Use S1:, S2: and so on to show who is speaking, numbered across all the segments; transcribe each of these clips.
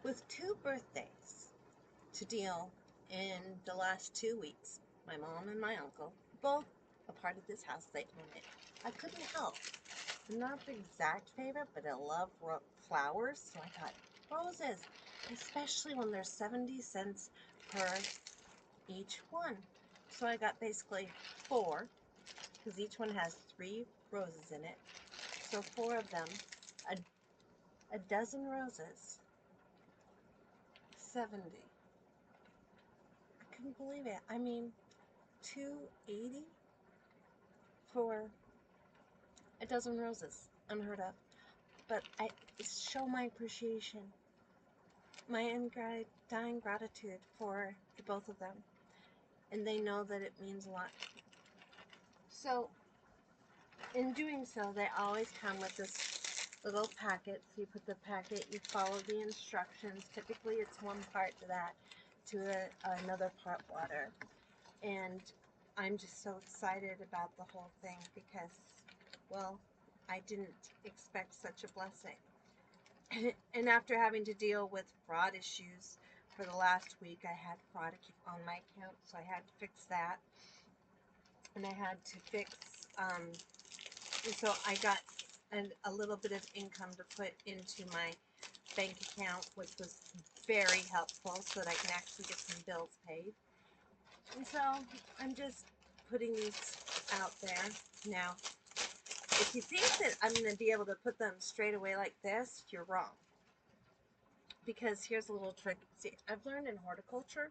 S1: With two birthdays to deal in the last 2 weeks, my mom and my uncle, both a part of this house, they own it. I couldn't help. I'm not the exact favorite, but I love flowers, so I thought roses, especially when they're 70 cents per each one. So I got basically four, because each one has 3 roses in it. So four of them, a dozen roses, 70. I couldn't believe it. I mean, 280 for a dozen roses. Unheard of. But I show my appreciation, my undying gratitude for the both of them. And they know that it means a lot. So, in doing so, they always come with this little packet. So you put the packet, you follow the instructions. Typically, it's one part to that, to another part water. And I'm just so excited about the whole thing because, well, I didn't expect such a blessing. And after having to deal with fraud issues for the last week, I had fraud on my account, so I had to fix that. And I had to fix, and so I got a little bit of income to put into my bank account, which was very helpful so that I can actually get some bills paid. And so I'm just putting these out there. Now, if you think that I'm going to be able to put them straight away like this, you're wrong. Because here's a little trick. See, I've learned in horticulture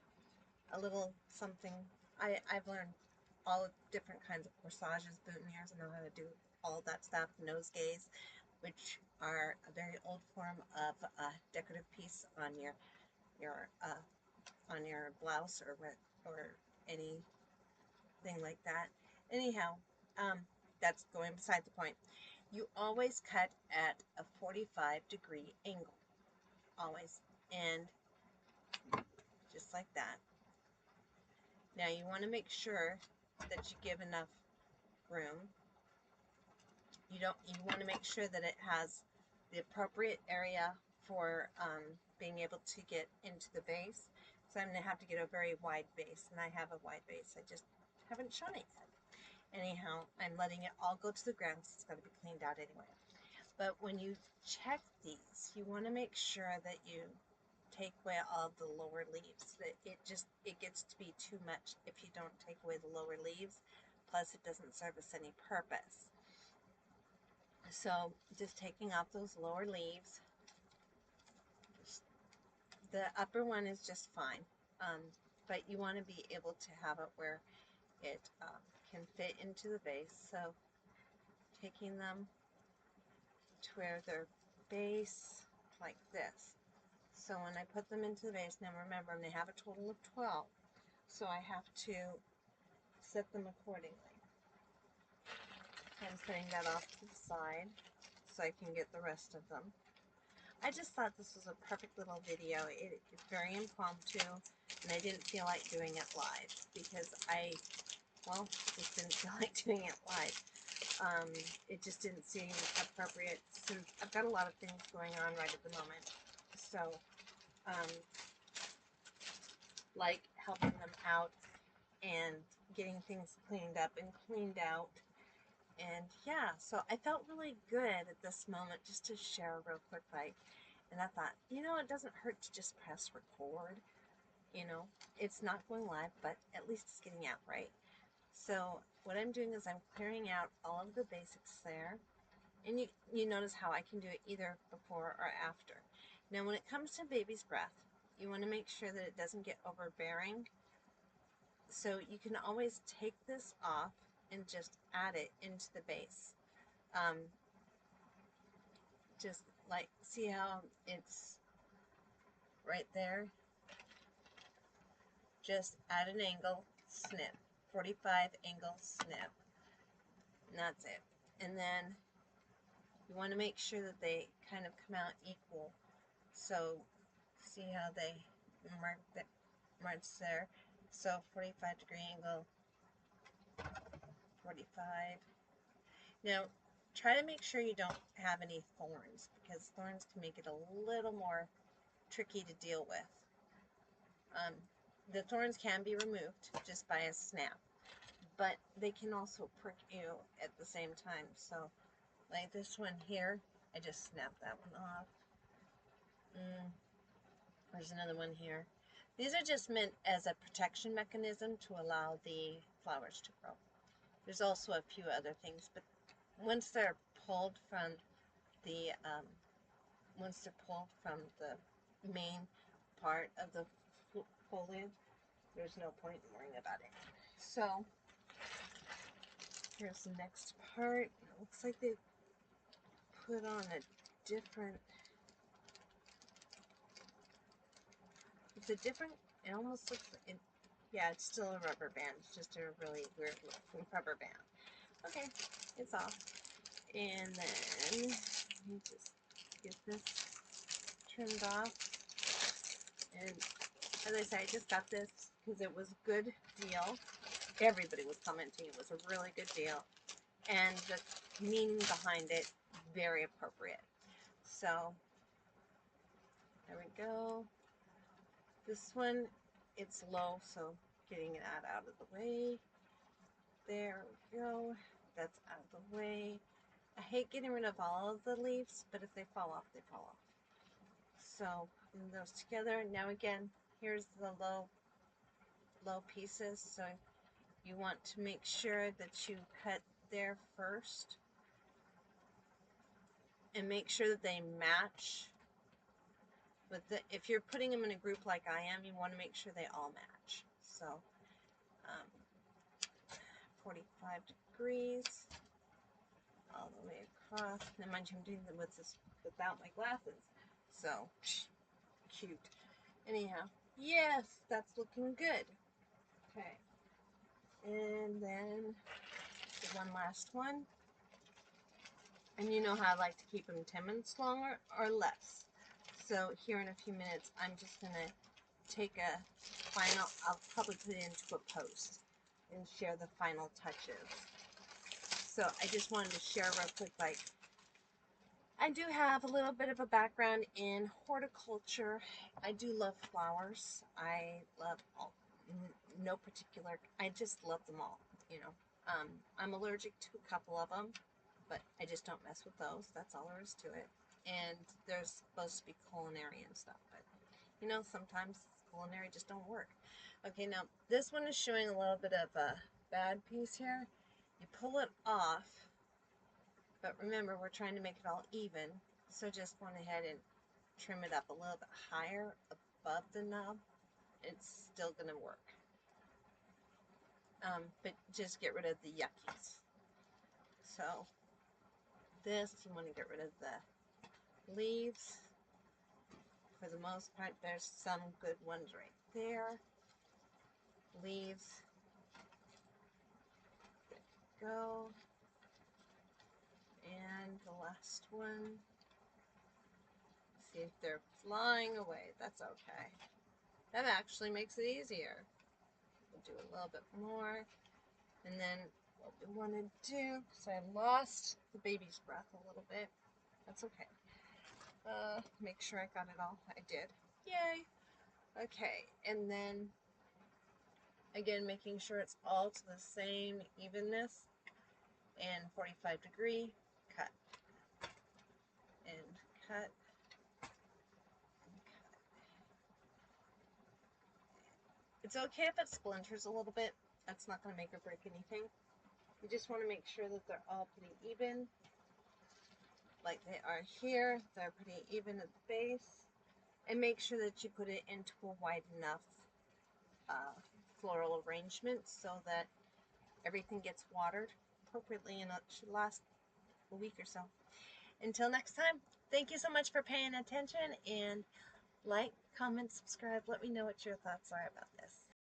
S1: a little something. I've learned all different kinds of corsages, boutonnieres. I know how to do all that stuff. Nosegays, which are a very old form of a decorative piece on your on your blouse or anything like that. Anyhow, that's going beside the point. You always cut at a 45-degree angle, always, and just like that. Now you want to make sure that you give enough room. You want to make sure that it has the appropriate area for being able to get into the base. So I'm going to have to get a very wide base, and I have a wide base. I just haven't shown it yet. Anyhow, I'm letting it all go to the ground because it's got to be cleaned out anyway. But when you check these, you want to make sure that you take away all the lower leaves. That it gets to be too much if you don't take away the lower leaves. Plus, it doesn't serve us any purpose. So, just taking off those lower leaves. The upper one is just fine, but you want to be able to have it where it can fit into the base. So, taking them to where their base like this. So when I put them into the vase, now remember, I'm going to have a total of 12, so I have to set them accordingly. So I'm setting that off to the side so I can get the rest of them. I just thought this was a perfect little video. It's very impromptu, and I didn't feel like doing it live because just didn't feel like doing it live. It just didn't seem appropriate since I've got a lot of things going on right at the moment. So, like helping them out and getting things cleaned up and cleaned out. And yeah, so I felt really good at this moment just to share real quick, and I thought, it doesn't hurt to just press record. It's not going live, but at least it's getting out, right? So what I'm doing is I'm clearing out all of the basics there. And you notice how I can do it either before or after. Now when it comes to baby's breath, you want to make sure that it doesn't get overbearing. So you can always take this off and just add it into the base. Just like, see how it's right there? Just add an angle, snip, 45 angle snip, and that's it. And then you want to make sure that they kind of come out equal. So see how they march there? So 45-degree angle, 45. Now try to make sure you don't have any thorns because thorns can make it a little more tricky to deal with. The thorns can be removed just by a snap, but they can also prick you at the same time. So like this one here, I just snapped that one off. There's another one here. These are just meant as a protection mechanism to allow the flowers to grow. There's also a few other things, but once they're pulled from the main part of the foliage, there's no point in worrying about it. So here's the next part. It looks like they put on a different. It's a different. It almost looks like it. Yeah, it's still a rubber band. It's just a really weird looking rubber band. Okay, it's off. And then let me just get this trimmed off. And as I said, I just got this because it was a good deal. Everybody was commenting it was a really good deal. And the meaning behind it, very appropriate. So, there we go. This one, it's low, so getting it out of the way. There we go. That's out of the way. I hate getting rid of all of the leaves, but if they fall off, they fall off. So, putting those together. Now again, here's the low pieces. So you want to make sure that you cut there first and make sure that they match. But if you're putting them in a group like I am, you want to make sure they all match. So 45 degrees all the way across. Now mind you, I'm doing them without my glasses. So cute. Anyhow, yes, that's looking good. Okay. And then the one last one. And you know how I like to keep them 10 minutes longer or less. So here in a few minutes, I'm just going to take a final, I'll probably put it into a post and share the final touches. So I just wanted to share real quick, like, I do have a little bit of a background in horticulture. I do love flowers. I love all, no particular, I just love them all, you know. I'm allergic to a couple of them, but I just don't mess with those. That's all there is to it. And they're supposed to be culinary and stuff, but you know, sometimes culinary just don't work. Okay, now this one is showing a little bit of a bad piece here. You pull it off, but remember we're trying to make it all even, so just went ahead and trim it up a little bit higher above the knob. It's still going to work, but just get rid of the yuckies. So this, you want to get rid of the leaves. For the most part, there's some good ones right there. Leaves. There we go. And the last one. See if they're flying away. That's okay. That actually makes it easier. We'll do a little bit more. And then what we want to do, because I lost the baby's breath a little bit. That's okay. Make sure I got it all. I did. Yay! Okay, and then again, making sure it's all to the same evenness, and 45 degree, cut, and cut, and cut. It's okay if it splinters a little bit. That's not going to make or break anything. You just want to make sure that they're all pretty even, like they are here. They're pretty even at the base. And make sure that you put it into a wide enough floral arrangement so that everything gets watered appropriately, and it should last a week or so. Until next time, thank you so much for paying attention, and like, comment, subscribe. Let me know what your thoughts are about this.